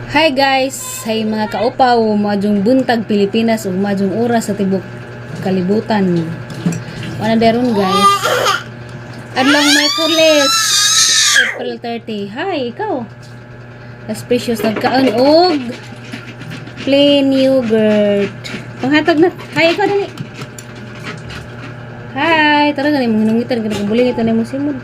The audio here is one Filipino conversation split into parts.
Hi guys! Hay mga kaupaw, madjong buntag Pilipinas ug madjong oras sa tibok kalibutan. Wala daron guys. Adlong Miyerkules, April 30. Hi, ikaw. As precious nagkaon og plain yogurt. Panghatag na. Hi, ikaw dali. Hi, tara gani mo hinungitan gani buling ito na mo simod.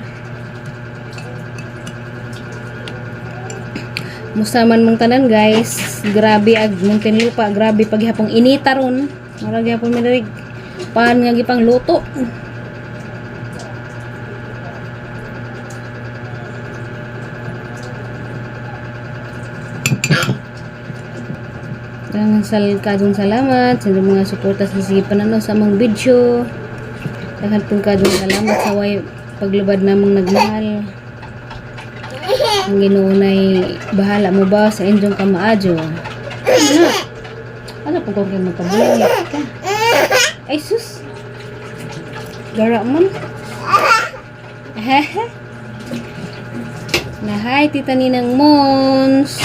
Musta man mong tanan guys, grabe ag Muntinlupa, grabe paghapong inita ron. Mura gyapon mi diri pan nga gipang luto. Kadong salamat sa mga suporta sa sige pananaw sa among video. Daghan pong kadong salamat sa way paglubad namong nagmahal. Ang Ginoo nay bahala mo ba sa inyong kamaadyo. Ano po kung kayo magkabulan ka? Ay sus, gara man. Nahay tita Ninang Mons,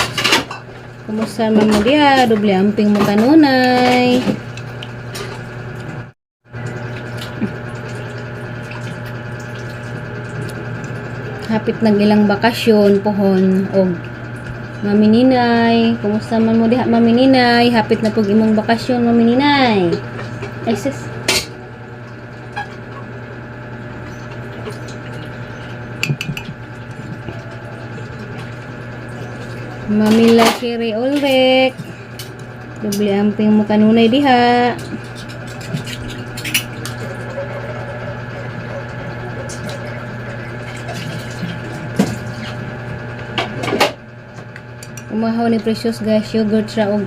kumusta man mo diya? Doble amping mo kanunay. Hapit nag ilang bakasyon pohon og Mami Ninay, kumusta man mo diha Mami Ninay? Hapit na pug imong bakasyon Mami Ninay. Ay sis. Mami Lakiri Ulrek, doble amping mo kanunay diha. Umahaw ni Precious guys, yogurt siya og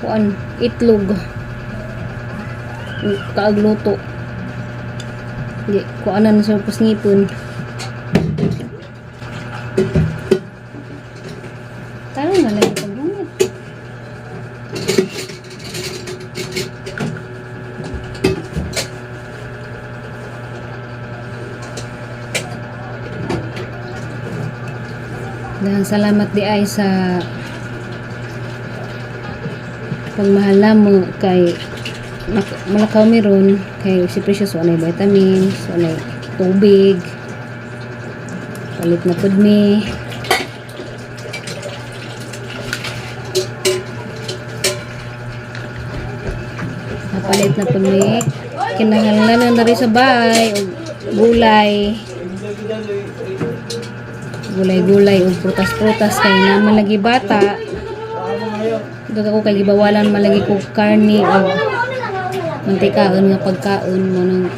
kuan, itlog. Kaagluto. Di, kuanan sa pus ngipon. Tarong na lang ito gamit. Dan salamat di ay sa pagmahal namo kay malakaw meron kay si Precious walay vitamins, walay tubig, palit na pud mi. Napalit na pud mi kinahanglan na rin sa bahay og gulay ug prutas-prutas kay naman lagi bata. Dugay ako kay gibawalan malagi ko karne o mantikaon nga pagkaon mo nang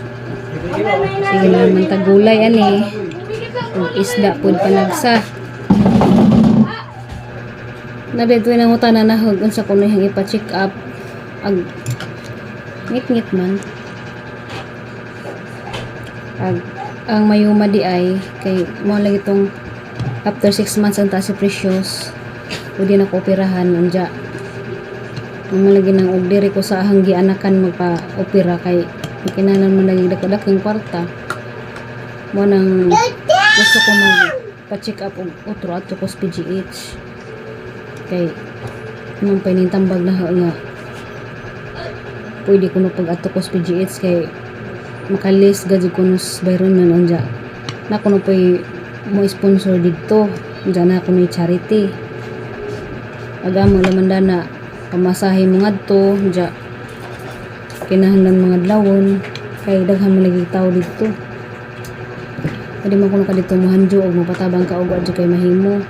sige naman ta gulay ani ug isda pud panagsa. Nabedto nang utana na hug unsa kuno yang ipa-check up ag ngit-ngit man. Ag ang mayuma di ay kay mo lagi tong after 6 months ang taas si Precious pwede na ko operahan anja ang malagi ng og diri ko sa ahang gianakan magpa-opera kay kinahanglan man lagi dako-dakong kwarta mo nang gusto ko magpa-check up og utro ato ko sa PGH kay nang painintambag na nga pwede ko no pag ato ko sa PGH kay makalis gadyo ko no bayron man anja na ko no pay mo sponsor dito dyan ako may charity agamo laman dana pamasahe mo ngadto dyan kinahanglan mga adlawon kay daghan mo lagi tao dito pwede mo kuno ka dito mohanjo o mapatabang ka og adyo kay mahimo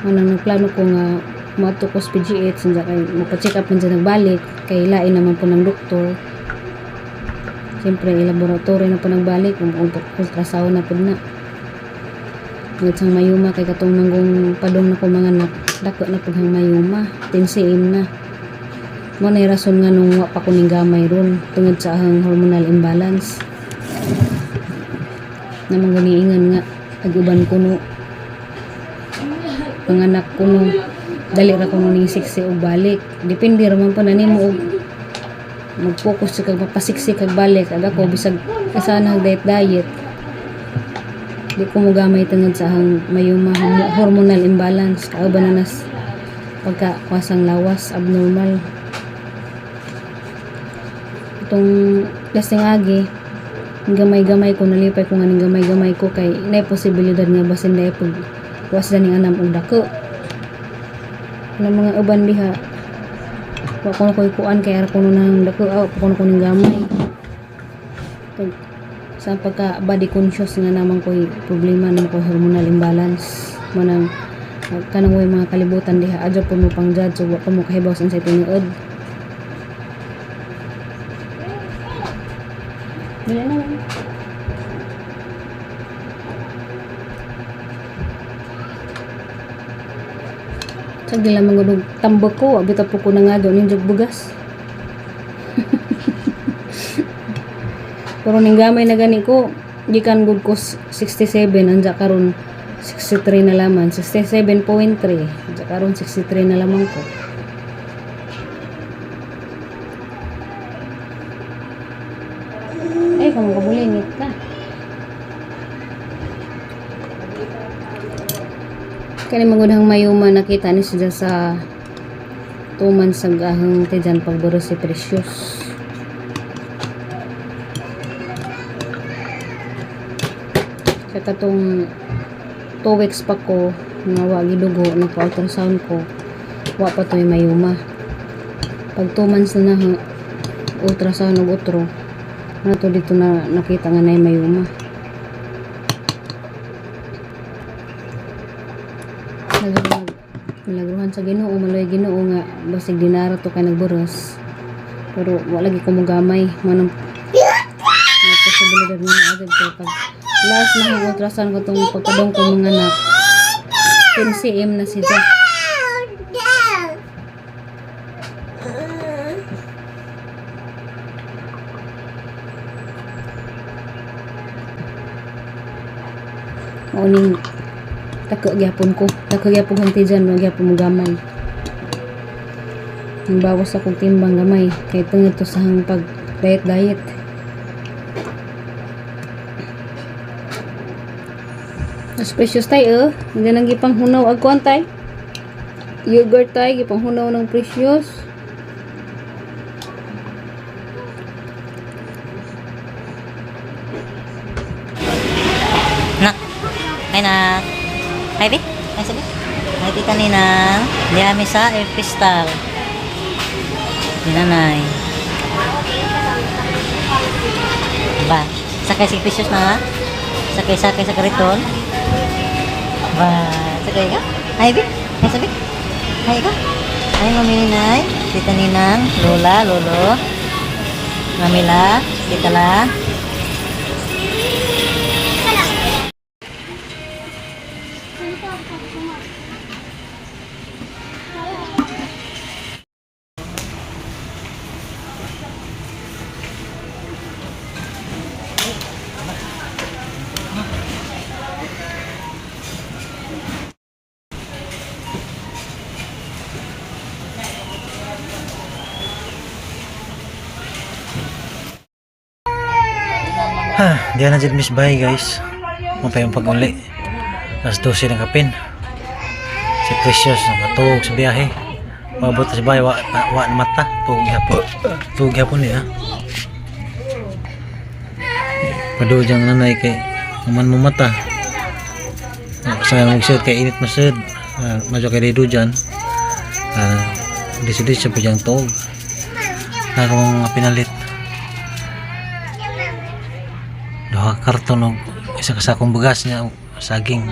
manang nagplano ko nga mato ko sa PGH dyan kay mapacheck up man dyan nagbalik kay lain naman po ng doktor siyempre laboratory na po nagbalik kung ultrasound na po na nagtsang mayuma kay katong nanggong padong na ko mga dako na paghang mayuma 10 cm na mo na rason nga nung wa pa ko ning gamay ron tungod sa ahang hormonal imbalance na mangganiingan nga aguban kuno panganak kuno dali ra kuno ning siksi og balik. Depende ra man pa na nimo og mag-focus ka mapasiksi kag balik. Aga ko bisag kasana diet. Di ko mo gamay tungod sa hang mayuma hormonal imbalance kauban na nas pagka kwasang lawas abnormal. Itong lasting agi gamay-gamay ko nalipay ko nga ning gamay-gamay ko kay nay posibilidad nga basin dai pag was ning anam og dako ng mga uban diha wa ko koy kuan kay ara kuno nang dako kuno ko ning gamay sa pagka body conscious nga naman koy problema ng koy hormonal imbalance manang kanang way mga kalibutan diha adyo po mo pang judge so wa ko mo kahibaw sa tinuod. Dili na. Sa gila mga tambok ko, abita po ko na nga doon yung bugas. Pero ning gamay na gani ko, gikan gud ko 67, anja karon 63 na laman, 67.3. Anja karon 63 na lamang ko. Ay, kung kabulingit ka. Kani magudang mayuma nakita ni siya sa tuman sa gahang tijan pagburo si Precious. Sa katong 2 weeks pa ko nga wa gidugo nagpa-ultrasound ko wa pa to'y mayuma. Pag 2 months na ultrasound og utro nato dito na nakita nga nay mayuma. Nalagruhan sa Ginoo, maloy Ginoo nga basig dinara to kay nagburos. Pero wala gi ko mo gamay manang na posibilidad nga agad ko pag last na ultrasound ko tong pagkadong ko mga anak 10 cm na siya. Uning gyapon ko hanti dyan no gyapon mo gamay ang bawas akong timbang gamay kay tungod to sa hang pag diet Precious tayo hindi nang gipang hunaw agkuan tay yogurt tay gipang hunaw ng Precious. Ay na. Ay, Bi? Ay, sabi? Ay, tita Ninang. Di kami sa Air Crystal. Dinanay. Ba? Sakay si Precious na. Sakay sa kariton. Ba? Sakay ka? Ay, Bi? Ay, sabi? Ay, ka? Ay, Mami Ninay. Tita Ninang. Lola, Lolo. Mamila. Tita La. Di na dyan miss bye guys. Mapay yung pag-uli. Alas 12 ng kapin. Si Precious matulog sa biyahe. Mabot sa bahay wa na mata. Tulog hapon niya. Padudyang nanay kay naman mo mata. Sa mag-sud kay init masud. Madyo kay dedo dyan. Disidis sa pijang tog. Nakong pinalit. Duha karton og isa ka sakong bugas niya saging.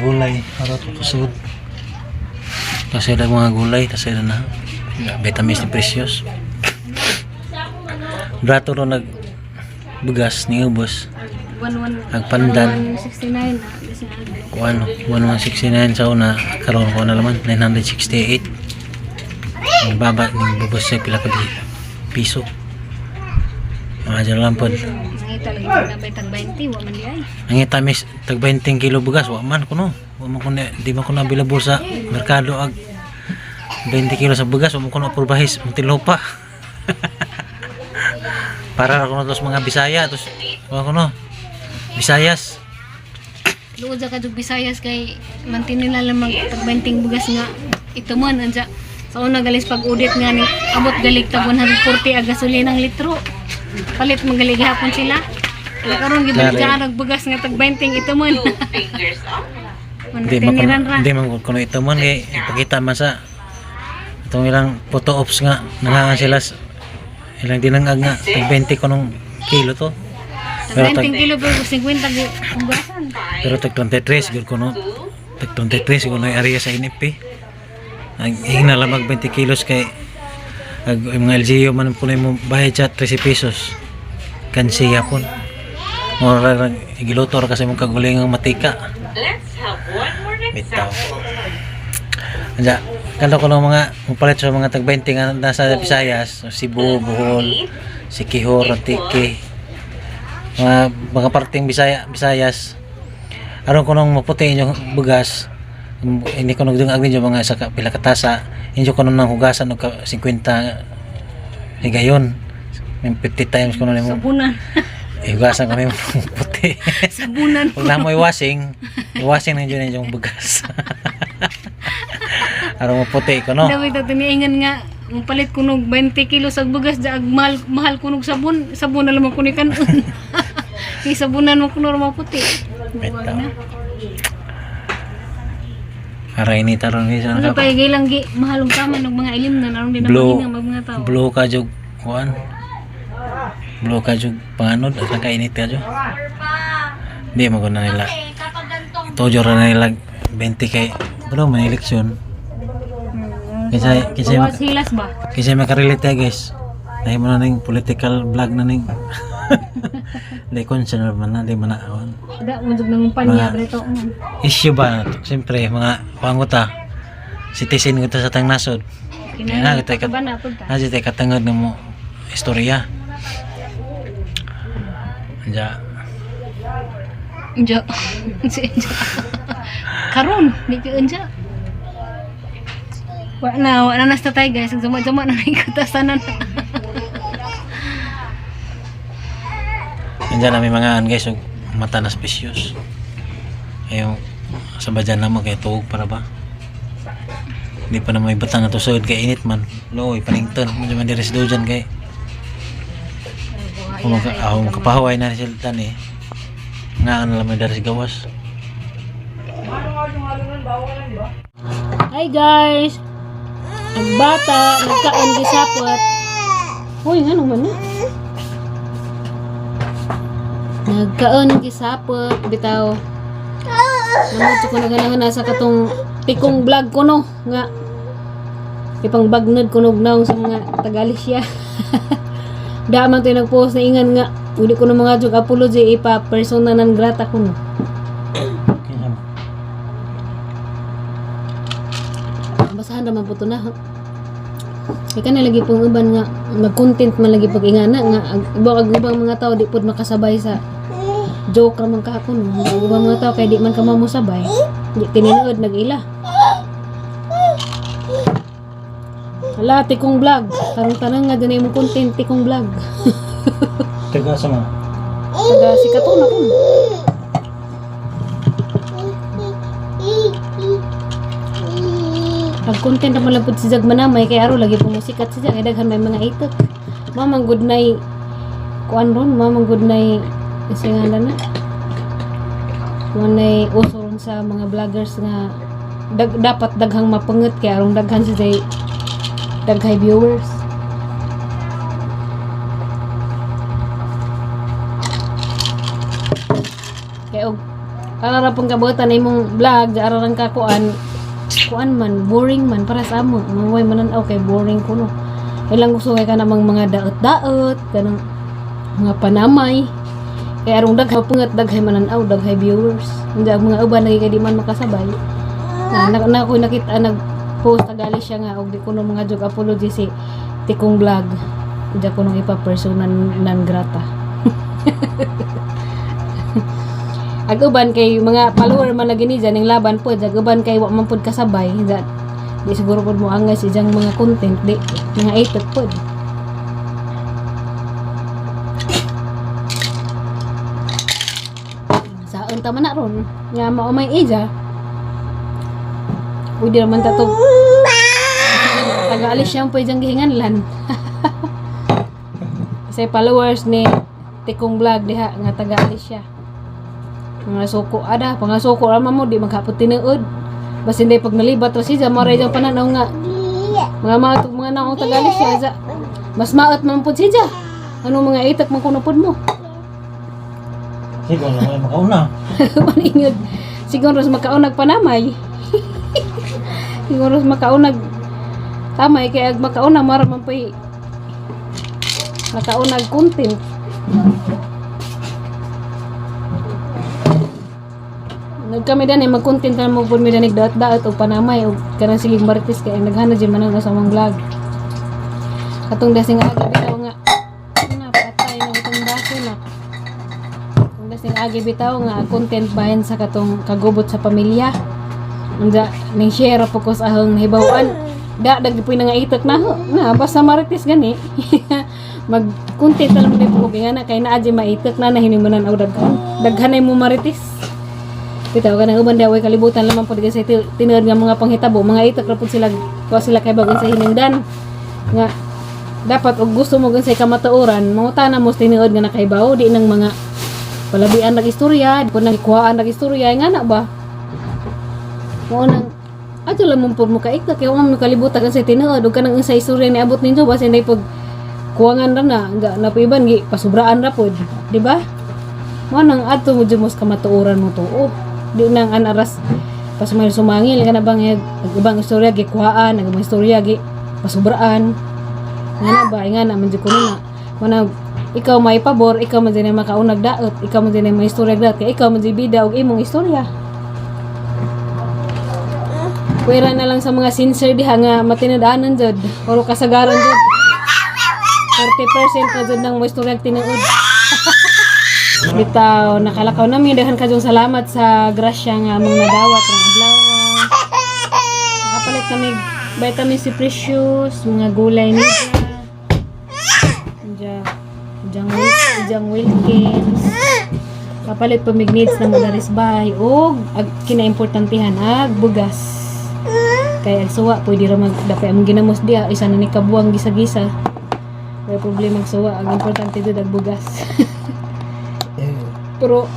Gulay para to kusud. Kasi ada mga gulay, kasi na vitamins ni Precious. Brato ro nag bugas ni ubos. Ang pandan 169 kuano 1169 sa una karon ko na naman 968. Ang baba ning bubos sa pila ka piso. Mga dyan lang po. Nangita lagi na bay tag 20 wa man di ay. Nangita mis tag 20 kilo bugas, wa man kuno. Wa man kuno, di man kuno available sa merkado ag 20 kilo sa bugas, wa man kuno approbahis Muntinlupa. Para kuno tos mga Bisaya tos wa kuno. Bisayas. Luod sa kadug Bisayas kay mantinila lang mag tag 20 bugas nga ito man anja. Sa una galis pag udit nga ni abot galig tag 140 ang gasolina ng litro. Palit magalig hapon sila. Karon gibalik ka nagbugas nga tag 20 ito man. Hindi man kuno ito man kay ipakita man sa itong ilang photo ops nga nangangan sila ilang dinangag nga tag 20 kunong kilo to. Tag 20 kilo pero 50 bugasan. Pero tag 23 gud kuno. Tag 23 kuno area sa NFP. Ang hinalamag 20 kilos kay mga LGU man po na mo bayad siya 13 pesos kansiya po mura lang igilutor kasi mong kaguling ang matika bitaw anja kalo ko ng mga mapalit sa mga tag 20 nga nasa Visayas Cebu, Bohol, Siquijor, Antique mga parting Visayas aron ko nung maputi yung bugas hindi ko nagdungag ninyo mga sa pila katasa hindi ko nung hugasan og 50 higayon 50 times ko nung Sabunan. hugasan ko nung puti Sabunan. huwag na mo i-washing ninyo yung bugas aron mo puti ko no Dawi ta tiniingan nga palit ko nog 20 kilos sa bugas dag mahal ko nog sabon na lamang ko ni kanon. Kay sabunan mo kuno ra puti. bitaw aray ni taron ni Ano pa gilang gi mahalong kaman og mga ilim na naron din Blue. ang mga tao. Blue ka jug kuan. Blue ka jug panganod at nakainit ka jug. Di mo na nila. Tojo ra na nila 20 kay bro man eleksyon. Bawas hilas ba? Kasi makarelate tayo guys. Dahil mo na ning political vlog na ning. Di concern man na di man na. Da mo jud nang panya dito. Issue ba? Siyempre mga panguta. Citizen ko ta sa tang nasod. Kinahanglan kita ka ba na pud ta? Aja tay katangod na mo istorya. Anja Enja. Si Enja. Karon, di ka Enja. Wa na nasta tay guys, jama-jama na ni katasanan. Anja na may mga guys og mata na spesyos. Ayo sa badyan na mo kay tuog para ba? Hindi pa na may batang ato sud kay init man. Loy panington mo man diri sa dojan kay. Ako makapahuway na sila tan eh. Nga ano lang dari sa gawas. Hi guys. Ang bata nagkaon gisapot. Hoy, ano man ni? Nagkaon gisapot bitaw. Namot ko na ganahan sa katong pikong vlog ko no nga ipang bagnod ko naong sa mga Tagalisya. Daman to nagpost na ingan nga uli ko ng mga jog apology ipa persona non grata ko no. Basahan naman po ito na. Ika na lagi pong uban nga mag-content man lagi pag ingana nga ibang mga tao di pod makasabay sa joke raman kahapon. Ibang mga tao kay di man ka mamusabay. Di tininood nag-ila. Hala, tikong vlog. Karong tanang nga ganay mo content tikong vlog. Taga sa mga. Taga si Katuna ko. Pag-content naman lang po si Jag Manamay kay aro lagi po musikat si Jag. Daghan may mga itok. Mamang good night. Kuan ron, mamang good night. Kasi nga na. Kuan ay uso ron sa mga vloggers nga dapat daghang mapangat kay arong daghan si Jay. Daghay viewers. Kaya og ara pang kabutan imong vlog, ara lang ka kuan man, boring man para sa amo. Maway manan okay, boring kuno. Ilang gusto kay kanang mga daot-daot, kanang mga panamay. Kaya arong daghay pangat daghay manan-aw, daghay viewers. Hindi mga uban lagi kay di man makasabay. Na ko nakita nag post tagali siya nga og di kuno mga jog apology si tikong vlog Diya ko nung ipa-persona non grata. Aguban kay mga follower man na gini dyan, yung laban po, aguban kay wa man pod kasabay, dyan, di siguro pod mo angay si dyan mga content, di, mga itot pod. Saan tama na ron, nga maumay ija, pwede naman tatog, taga-alis siyang pwede dyan gihinganlan. Kasi followers ni Tikong Vlog diha, nga taga-alis siya. Mga suko ada, mga suko raman mo di maghapot tinuod. Basta hindi pag nalibat ra siya maray jang pananaw nga. Mga naong tagali siya. Mas maot man pud siya. Ano mga itak man kuno pud mo. Siguro na may makauna. Maningod. Siguro sa makaunag panamay. Siguro sa makaunag tamay kay ag makauna mara man pay makaunag content. Kami dan mag-content na mo pud mi danig daot-daot og panamay og kanang sige marites kay naghana jud man ang asamang vlog. Katong dasing agi bitaw nga na patay na itong daso na. Katong dasing agi bitaw nga content bahin sa katong kagubot sa pamilya. Unda ning share po ko sa ahong hibawan. Dagpuy na nga itok na ho. Na basta marites gani. Mag-content na lang din po nga na kay naa di maitok na nahinumanan og daghanay mo marites. Bitaw ka nang uban daw ay kalibutan lamang po di sa tinuod nga mga panghitabo, mga itak ra pud sila kuha sila kay bagon sa hinungdan nga dapat og gusto mo sa kamatuoran mangutana mo tinuod nga nakaibaw di nang mga palabian nag istorya pud nang ikuhaan nag istorya nga na ba mo nang ato lamang pud mo kay kay mo kalibutan sa tinuod ug kanang sa istorya ni abot ninyo basta nay pag kuwangan ra na nga napiban gi pasubraan ra pud di ba mo nang ato mo jud mos kamatuoran mo tuo di nang anaras pas may sumangil kana bang ibang istorya gi kuhaan nagabang istorya gi pasubraan nga ba nga na man jud kuno na mana ikaw may pabor ikaw man dinay makaunag daot ikaw man dinay may istorya daot kay ikaw man di bida og imong istorya pwera na lang sa mga sincere diha nga matinadanan jud puro kasagaran jud 40% pa jud nang mo istorya tinuod. Bitaw, nakalakaw namin. Dahan kajong salamat sa grasya nga among nadawat ng adlaw. Nakapalit kami vitamin C Precious, mga gulay niya. Diyan Wilkins. Kapalit pa mig needs na madaris bahay. O, kinaimportantihan, bugas. Kaya agsuwa, pwede ra magdapay among ginamos diya. Isa na ni kabuang gisa-gisa. May problema agsuwa. Ang importante doon, bugas. Pero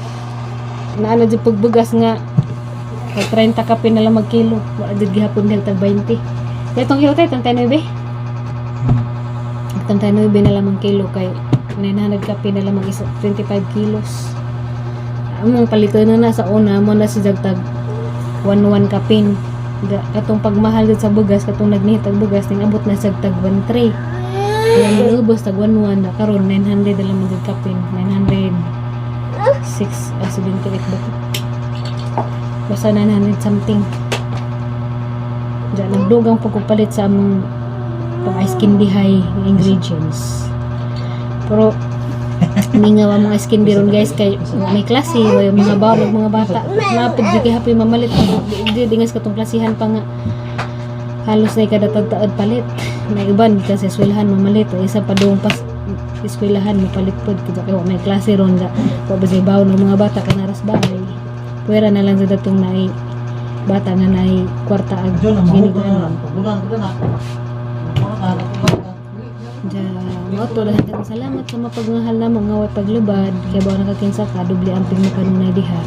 naana jud pagbugas nga kay 30 kape na lang magkilo wa jud gihapon dihang tag 20 kay tong kilo kay tang 9 na lang ang kilo kay 900 kape na lang mag 25 kilos among paliton na sa una mo na si tag 11 kapin katong pagmahal jud sa bugas katong nagnihitag bugas ning abot na sa tag 13 kaya niubos tag 11 na karon 900 na lang jud kapin 900 78 ba basta 900 something dyan nagdugang pagkupalit sa among pang ice candy high ingredients pero mingawa mga candy ron guys kay may klase yung mga barog mga bata napod di kay hapoy mamalit di dingas katong klasihan pa nga halos na ikadatag-taod palit na iban kasi eskwelahan mamalit o isa pa doong pas eskwelahan mapalit pod kaya may klase ron nga wa ba say bawo ng mga bata kanaras bahay puwera na lang sa datong naay bata nga naay kwarta ag giniganon mo to lahat ng salamat sa mapagnahal na mga way paglubad kaya bawo nakakinsa ka doble amping mo kanunay diha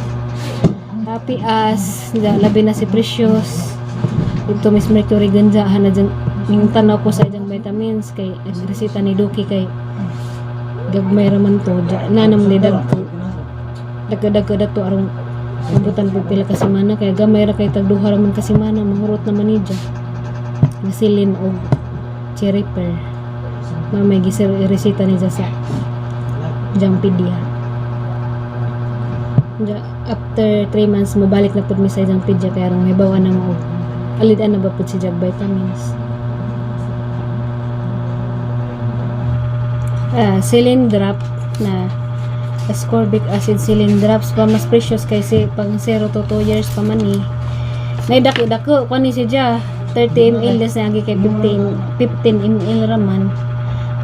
happy as labi na si Precious ito Miss Mercury ganja hana dyan yung tanaw ko sa ilang vitamins kay agresita ni Doki kay gagmay raman to nanam ni dagdag to arong mabutan po pila kasi mana kaya gamay ra kay tagduha raman kasi mana mahurot naman ni dyan masilin o cherry pear mamay gisir resita ni dyan sa Jampedia after 3 months mabalik na po mi sa Jampedia kaya arong may bawa na mo alidan na ba po si jag vitamins saline drop na ascorbic acid saline drops pa mas precious kaysa pang 0 to 2 years pa man ni. Nay dako kani siya 30 ml das na kay 15 ml raman.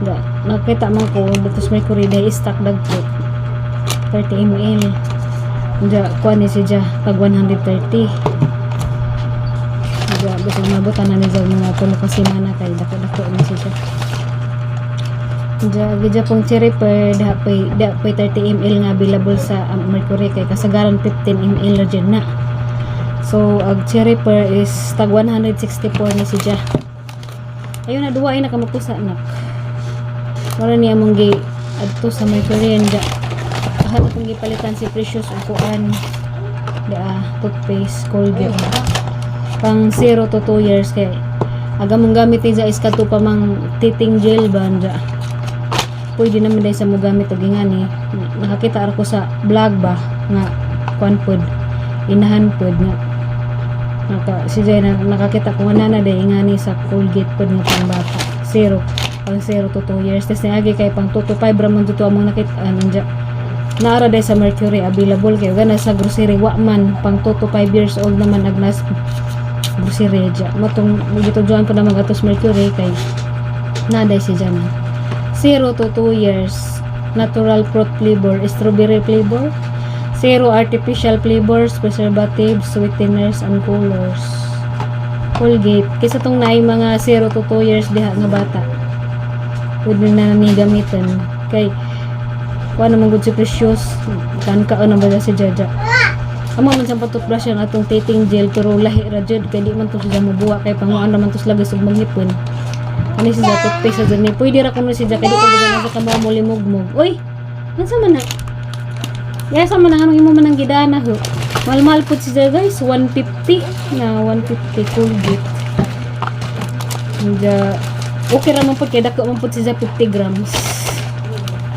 Da nakita man ko datos mercury day stock dagko 30 ml. Da kani siya pag 130. Da bisag mabutan na ni sa mga tulo ka semana kay dako ni siya. Gidya pong cherry per da pay 30 ml nga available sa mercury kay kasagaran 15 ml ra dyan na. So ag cherry per is tag 164 ni siya. Ayun na duwa ay nakamapusa nak. Wala niya mong gi adto sa mercury da. Ahat akong gipalitan si Precious ug kuan da toothpaste Colgate. Pang 0 to 2 years kay aga mong gamitin sa iskato pa mang titing gel banda. Pwede naman dahil sa mo gamit o gingani nakakita ako sa vlog ba nga kuan pod inahan pod nga si Jay na nakakita ko nga na dahil ingani sa Colgate pod nga pang bata pang 0 to 2 years tas niagi kay pang 2 to 5 ramon dito among nakita nandya naara dahil sa mercury available kayo gana sa grocery wa man pang 2 to 5 years old naman agnas grocery dya matong dito dyan pa naman gatos mercury kay naday si Jana 0 to 2 years natural fruit flavor, strawberry flavor, 0 artificial flavors, preservatives, sweeteners, and colors. Colgate, kaysa tong naay mga 0 to 2 years diha nga bata pwede na ni gamitin kay kuha naman good si Precious kan kaon na ba si Jaja amo man sa patutbrush ang atong tating gel pero lahi ra jud kay di man to siya mabuwa kay panguan naman to lagay ug manghipon. Ano si Jato pesa dyan eh. Pwede ra kuno si Jato. Kaya di ko gano'n sa kamo mo limog-mog. Uy! Nasa man na? Yasa man na. Anong imo man ang gidana ho? Mahal-mahal po si Jato guys. 150 na 150 Colgate. Okay ra man po. Kaya dako man po si Jato 50 grams.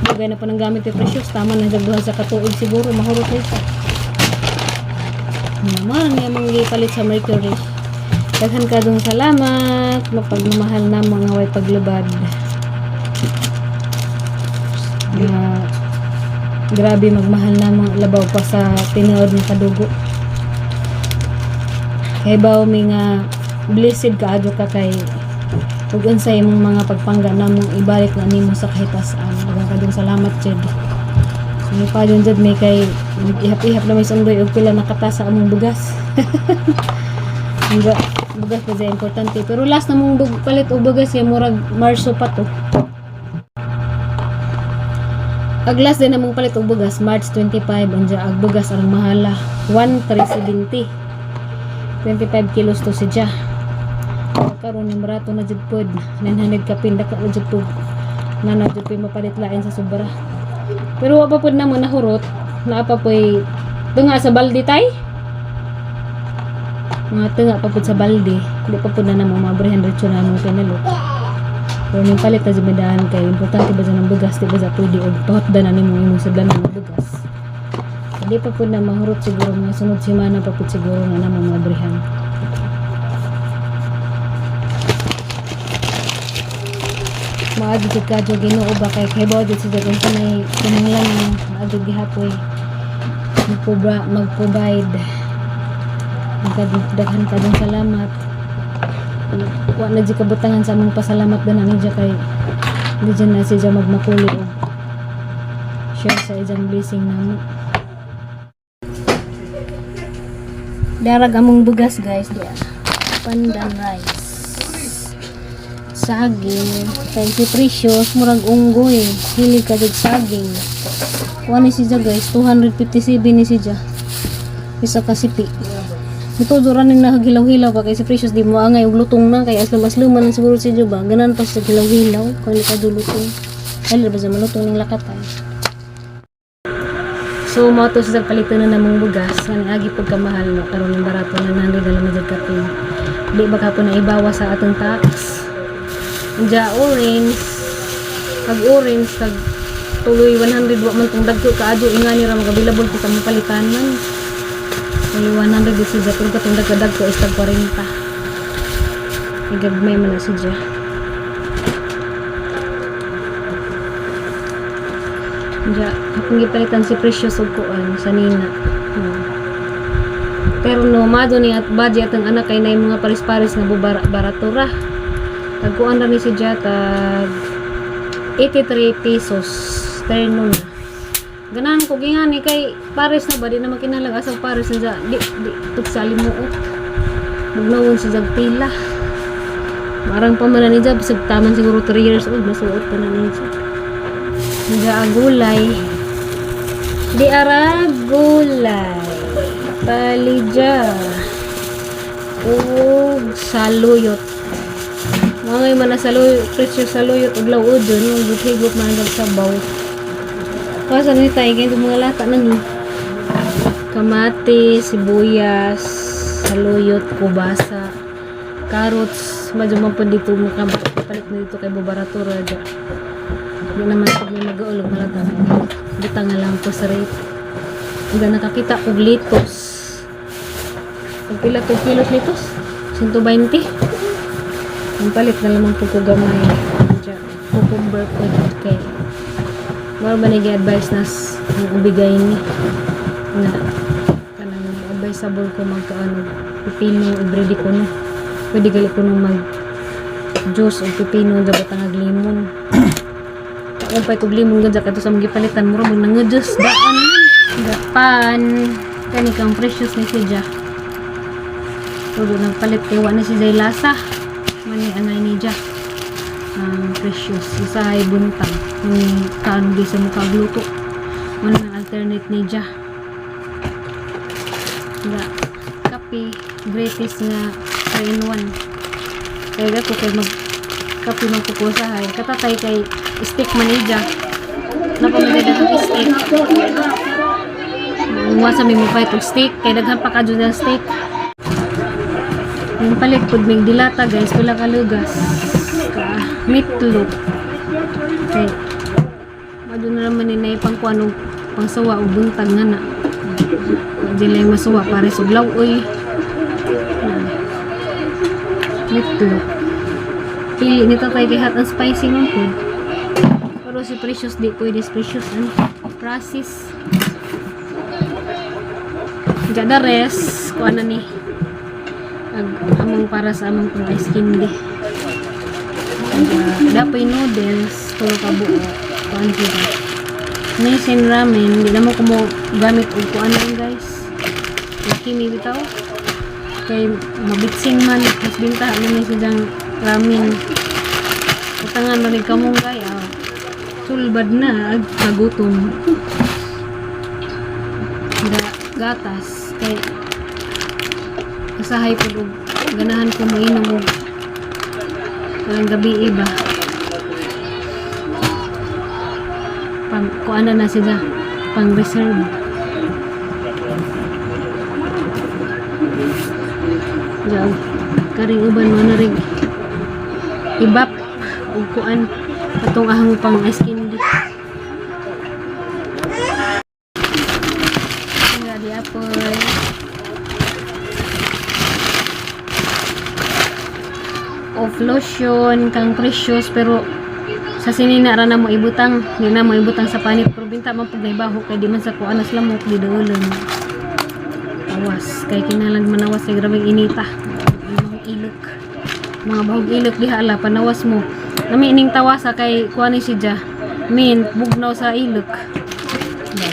Bagay na pa ng gamit yung Precious. Tama na jagduhan sa katuig siguro. Mahurot na ito. Naman niya mga palit sa mercury. Daghan ka dong salamat mapagmamahal na mga way paglubad na grabe magmahal na mga labaw pa sa tinuod ng kadugo kay baw mi nga blessed kaadyo ka kay ug unsay imong mga pagpangga namong ibalik na nimo sa kahitasan daghan ka dong salamat jud may pa jud may kay ihap-ihap na may sundoy og pila nakata sa among bugas bugas pa dyan importante pero last na mong palit o bugas yung murag Marso pa to ag last din na mong palit o bugas March 25 anja ag bugas ang mahala 1,370 25 kilos to si Jah karon yung barato na jud pod 900 kapin daka na jud pod na jud pod mapalit lain sa sobra pero wa pa pod na mo nahurot na pa poy tunga sa balde tay mga tunga pa po sa balde hindi pa po na naman mga 300 na mong pinalot pero yung palit na jumadahan kayo importante ba dyan ang bugas di ba dyan pwede o pahotda na nimong imong sadlan ng bugas hindi pa po na mahurot siguro mga sunod simana pa po siguro na naman mga brihan maadyo ka dyan ginoo ba kay bawa dyan siya kung may pinanglan ng maadyo gihapoy mag-provide daghan ka dong salamat wa na di kabutangan sa among pasalamat na ni kay di dyan na siya magmakuli o share sa isang blessing namo darag among bugas guys dia pandan rice saging kay si Precious murag unggoy hilig ka dog saging wa ni siya guys 257 ni siya isa kasipi ito duran yung nakagilaw-hilaw pa kay si Precious di mo angay og lutong na kay aslam-asluman lang siguro si Juba ganan pa sa gilaw-hilaw kung hindi ka dulutong ay ba sa malutong ng lakatan so mato sa palitan na namong bugas nga agi pagkamahal no karon ng barato na nandi na lang jud kapin di ba ka po na ibawa sa atong tax ja orange tag tuloy 100 wa man tong dagko kaadyo ingani ra magabilabol kita mo palitan man may 100 di siya pero katong dagdag ko is tag 40 igagmay man na siya Ja, akong gipalitan si Precious og kuan sa Nina. Pero no, mado ni at budget ang anak kay nay mga paris-paris na baratura. Tagkuan ra ni si Ja tag 83 pesos. Terno na. Ganahan ko gingani kay pares na ba di na makinalag asang pares na di tug sa limuot. Magnawon si jag pila. Marang pa man ni Jab bisag taman siguro 3 years old masuot pa na ni siya. Nga agulay. Di ara gulay. Palija. Ug saluyot. Mga man na saluyot, presyo saluyot ug lawod dun ug higop man ang sabaw. Kasi ni tayo ganito mga lata na ni. Kamatis, sibuyas, saluyot, kubasa, carrots, medyo man po dito makapalit na dito kay Bubaratura dyan. Hindi naman pag may mag-aulog malata. Butang nga lang po sa rate. Hanggang nakakita og litos. Pag pila 2 kilos litos? 120. Ang palit na lamang po ko gamay. Dyan. Cucumber po kay wala ba nag-advise nas ang ubigay ni na kanang advisable ko magkaano pipino ibredi ko no pwede gali ko no mag juice o pipino dapat ang limon kung pa itong limon gadya kato sa mga palitan mura mag nang-juice daan dapan kani kang precious ni siya todo nagpalit kay wala na si Zay lasa mani anay ni siya precious isa ay buntang yung kaano di sa mukha gluto wala ng alternate ni Jah nga kape greatest nga 3-in-1 kaya gato kay mag kape magpupusahay katatay kay steak man ni Jah napamaganda ng steak sa may mukha itong steak kaya daghan pa ka dyan ng steak yung palit pud may dilata guys wala kalugas meatloaf okay mado na naman ni na ipangkuanong pangsawa o buntag nga na di lang masuwa pare sa lawoy meatloaf pili nito tayo kay hot and spicy ng food pero si Precious di pwede si Precious process jada res kuan na ni among para sa among pang ice candy dapoy noodles tulo ka buo kuan kita nisin ramen di na mo kumo gamit og kuan na guys kimi bitaw kay mabitsing man mas binta ni silang ramen utangan man ka mong gay sulbad na kagutom gatas kay usahay po ganahan ko mainom og ang gabi iba pang kuana na sila pang reserve jaw karing uban mo na rin ibap o kuan atong ahang pang ice candy nga di apoy of lotion kang Precious pero sa sinina ra na mo ibutang di na mo ibutang sa panit pero binta man pug naibaho kay di man sa kuan as lamok di daolon awas kay kinalang manawas kay grabeng inita ilok mga bahog ilok diha ala panawas mo nami ining tawasa kay kuan ni siya mint bugnaw sa ilok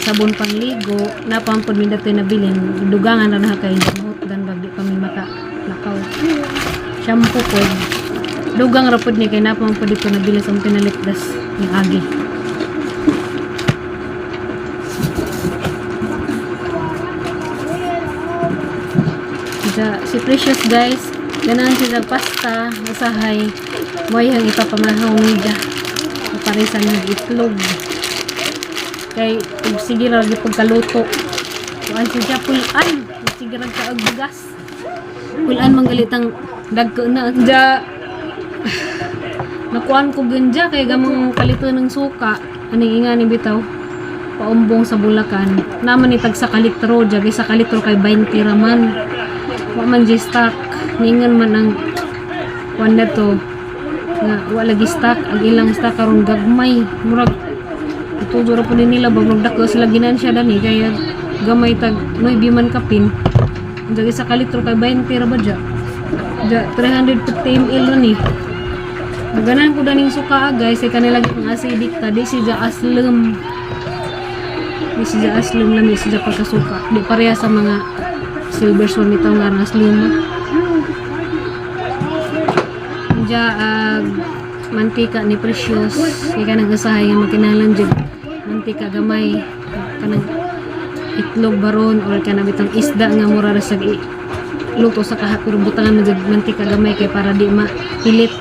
sabon pangligo napampod mi datoy nabilin dugangan ra na kay mahot dan bagdi kami maka lakaw shampoo po dugang rapod ni kay napang po dito nabilis ang pinalitdas ng agi si Precious guys ganahan siya pasta masahay mayang ipapamahaw media parisan ng itlog kay sige ra gyud pagkaluto kuan siya pulan sige ra ka og bugas pulan manggalitang dagko na ja nakuan ko ganja kay gamang kalito ng suka aning ingani bitaw paumbong sa Bulacan naman ni tag sa kalitro jagi sa kalitro kay 20 raman wa man di stock ningan man ang kuan na to nga wala lagi stock ang ilang stock karon gagmay murag tudo ra po din nila bagong dako sila ginansya dani kaya gamay tag 9 man kapin. Ang isa ka litro kay 20 ra ba dya? Ja 350 ml ron ni. Maganan ko daning suka guys, kay kanila pang acidic ta, di siya aslem. Di siya aslem lang, di siya pagkasuka. Di pareha sa mga silver swan nito nga aslem. Ja mantika ni Precious, kay kanang usahay nga magkinalan jud. Mantika gamay, kanang itlog baron or kanang bitang isda nga mura ra sa luto sa kahat pero butangan mo jud mantika gamay kay para di mapilit.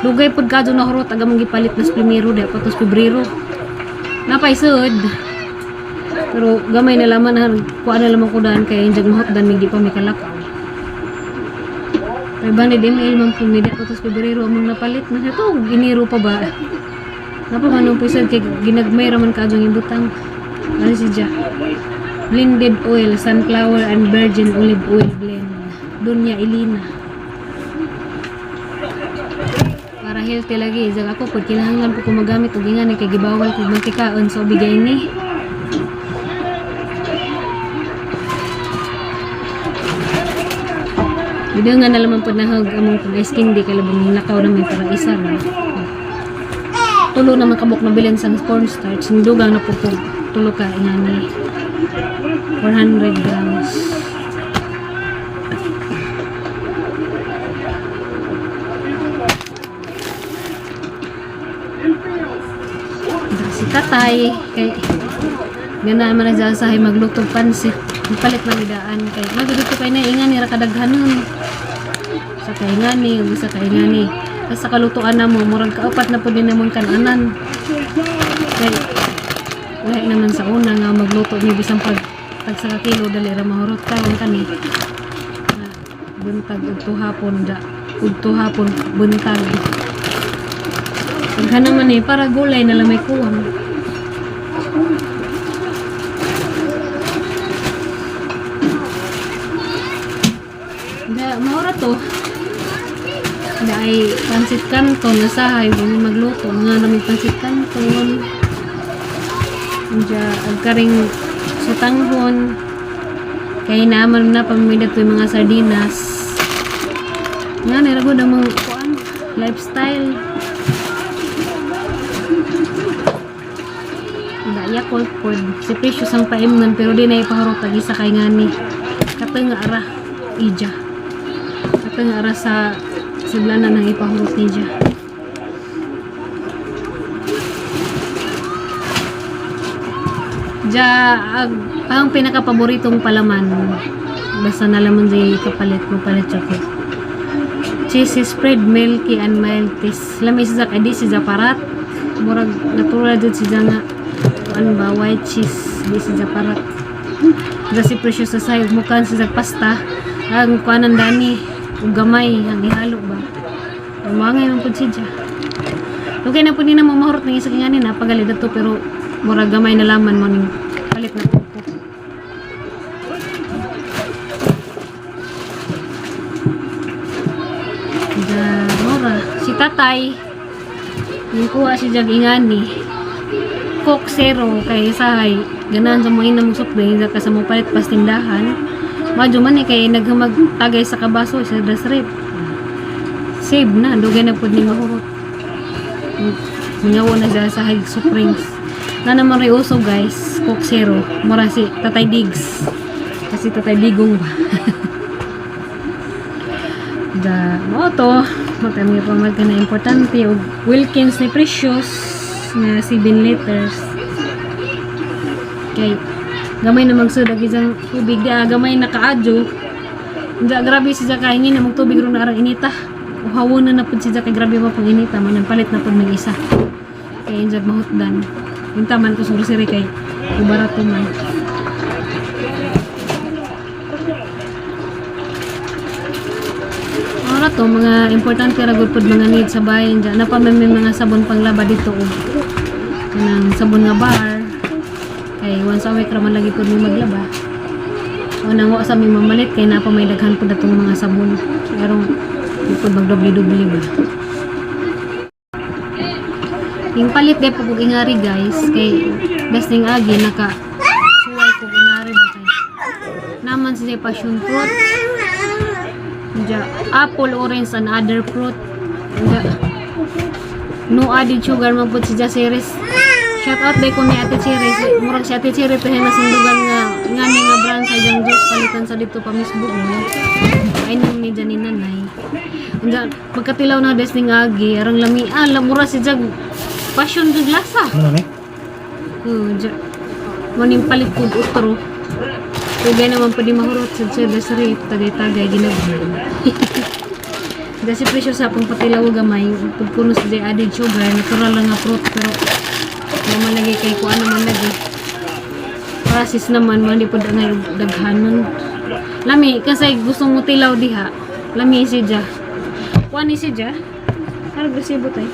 Lugay pod kadto na hurot aga mong gipalit nas primero di patos Pebrero. Napay sud. Pero gamay na laman ha kuan na lamang ko daan kay injag mahot dan mig di pa may kalakaw. Kay bani di mail man pud di patos Pebrero among napalit na to giniro pa ba. Napa manong pisad kay ginagmay ra man kadtong ibutang. Ano si ja? Blended oil, sunflower and virgin olive oil blend. Dunya Elina. Para healthy lagi. Isang ako, pag kinahanglan po ko magamit, huwag nga kay gibawal ko mantikaon. So, bigay ni. Video nga nalaman po nahag among pag-isking di kalabang nakaw na may para isa na. Tulo naman kabok na bilan sa cornstarch. Sindugang na po po. Tulo ka nga ni 400 grams. Si tatay kay gana man nagsasahay maglutog pansit palit na midaan kay magdito kay na ingan ni ra kadaghanon sa kay ngani ug sa kay ngani sa kalutuan na mo murag kaupat na pud din namon kananan kay lahi naman sa una nga magluto ni bisan pag sa kilo dali ra mahurot ka kani buntag ug tuhapon buntag pagka naman para gulay na lang may kuwang. Maura to. Ay pansit canton nasahay kung magluto. Nga namin pansit canton. Ang karing sutanghon. Kaya naman na pamimida to yung mga sardinas. Nga niragod ang mga kuan lifestyle. Yakult pod si Precious ang paimnan pero di na ipaharot tag isa kay ngani kateng ara ija kateng ara sa siblanan nang ipahurot ni ija ang pinaka paboritong palaman basta nalaman di kapalit mo palit chocolate cheese spread milky and mild taste lamis sa kadi si parat murag natural jud si nga ano ba white cheese di siya parat kasi Precious sa sayo mukhaan siya pasta ang kuanan dani ug gamay ang ihalo ba umangay man pud siya okay na pud ni na mamahurot ng isa kingani na pagalit ato pero mura gamay na laman mo ning palit na pupo mura si tatay yung kuha si jag ingani Coke Zero kay sahay ganan sa mga inang soft drink ka sa mo palit pas tindahan madyo man kay naghamag tagay sa kabaso sa dasrip save na dugay na pud ni mahurot mingawo na sa high springs na naman reuso guys Coke Zero mura si Tatay Diggs kasi Tatay Digong ba mo to matami pa magka na importante og Wilkins ni Precious nga 7 liters kay gamay na magsudag isang tubig gamay na kaadyo hindi grabe siya kaingin na magtubig ron na arang inita uhawon na pud siya kay grabe mo pang inita man palit na pud ng isa kay injag mahutdan yung taman ko suri kay barato man ara to mga importante ra gud pud mga need sa bayan dyan na pa may mga sabon panglaba dito og kanang sabon nga bar kay once a week raman lagi pud mi maglaba o nang wa sa mi mamalit kay na pa may daghan pud atong mga sabon pero pud magdobli-dobli ba Yung palit de po kong ingari guys, kay dasting agi naka suway ko ingari ba kay naman siya passion fruit, apple, orange, and other fruit. No added sugar man po siya series. Shout out day ko ni Ate Cherry. Murag si Ate Cherry to na sundugan nga nga brand sa jang juice palitan sa dito pa mismo mo. Ay nung ni Janine nanay. Unda pagkatilaw na desning agi arang lami lamura si jag passion jud lasa. Ano ni? Maning palit ko utro. Kaya naman pa di mahurot sa desri tagay-tagay ginagod. Kasi presyo sa pang patilaw gamay pagkunos di added sugar natural lang nga fruit pero malagay kay ko ano man lagi process naman man di pud nga daghanon lami kasi gusto mo tilaw diha lami si ja kuan ni si ja agresibo tay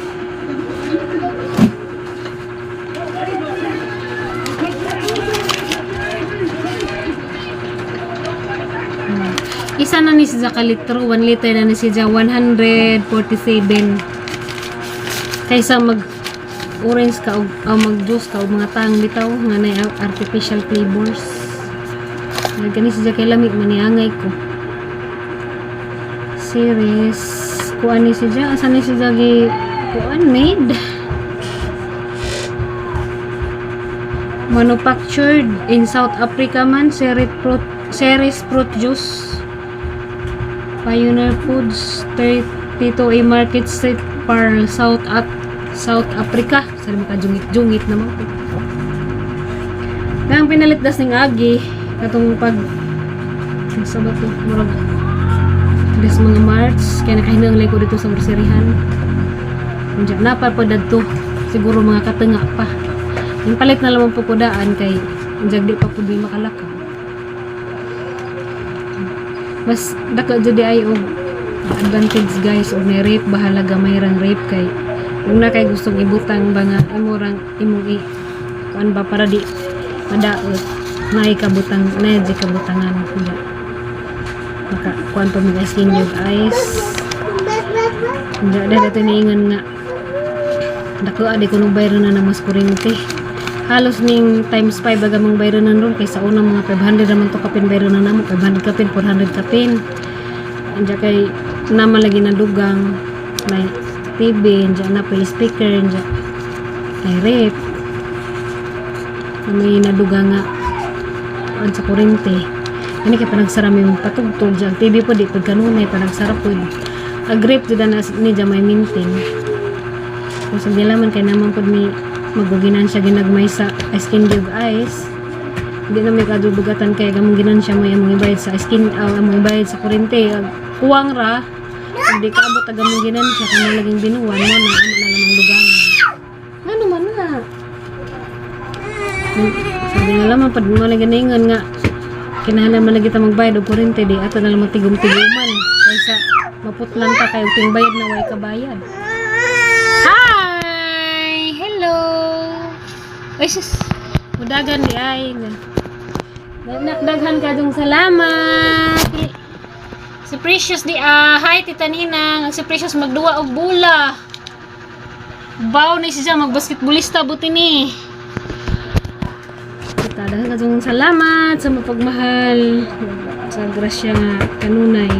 isa na ni si ja ka litro 1 liter na ni si ja 147 kaysa mag orange ka o mag juice ka o mga tang bitaw nga na artificial flavors nagani siya kay lamig maniangay ko series kuan ni siya asa ni siya gi kuan made manufactured in South Africa man series fruit juice Pioneer Foods 32A Market Street Pearl South Africa. Sa makajungit-jungit naman po. Nang pinalit das ning agi katong pag sa ba to murag des mga March kaya nakahinang ko dito sa groceryhan. Unja napal pa dadto siguro mga katenga pa. Yung palit na lamang po kudaan kay unja di pa pud makalakaw. Mas dako jud ay og advantage guys og may rape bahala gamay rang rape kay kung na kay gustong ibutang ba nga imong kuan ba para di madaot na ikabutang na di kabutangan kuya maka kuan pa mga skin yung eyes hindi dito niingan nga dako adi ko nung bayro na mas kuryente halos ning times 5 agamang bayro na ron kaysa unang mga 500 naman to kapin bayro na namo 500 kapin 400 kapin anja kay naman lagi na dugang may TV, dyan na pa speaker, dyan ay rep may naduga nga ang sa kurente ano kaya panagsarami yung patugtog dyan TV po di pagkanunay panagsarap po agrip dyan na ni dyan may minting kung sa dilaman kaya naman po ni maguginan siya ginagmay sa skin jug eyes hindi na may kadubugatan kaya gamang ginan siya may among ibayad sa skin among ibayad sa kurente kuwang ra hindi ka abot agamang ginan siya kung nalaging binuwan mo na amo na lamang dugangan ano man na sabi nga lamang pag malaganingan nga kinahanglan man lagi ta magbayad og kurente di ato na lamang tigum-tiguman kaysa maputlan ta kay ting bayad na way kabayad. Hi! Hello! Ay sus! Mudagan di ay nakdaghan ka dung salamat. Si Precious di hi Tita Ninang. Si Precious magduwa og bula. Baw ni siya magbasketballista buti ni. Kita daghan ka dung salamat sa mapagmahal sa grasya nga kanunay.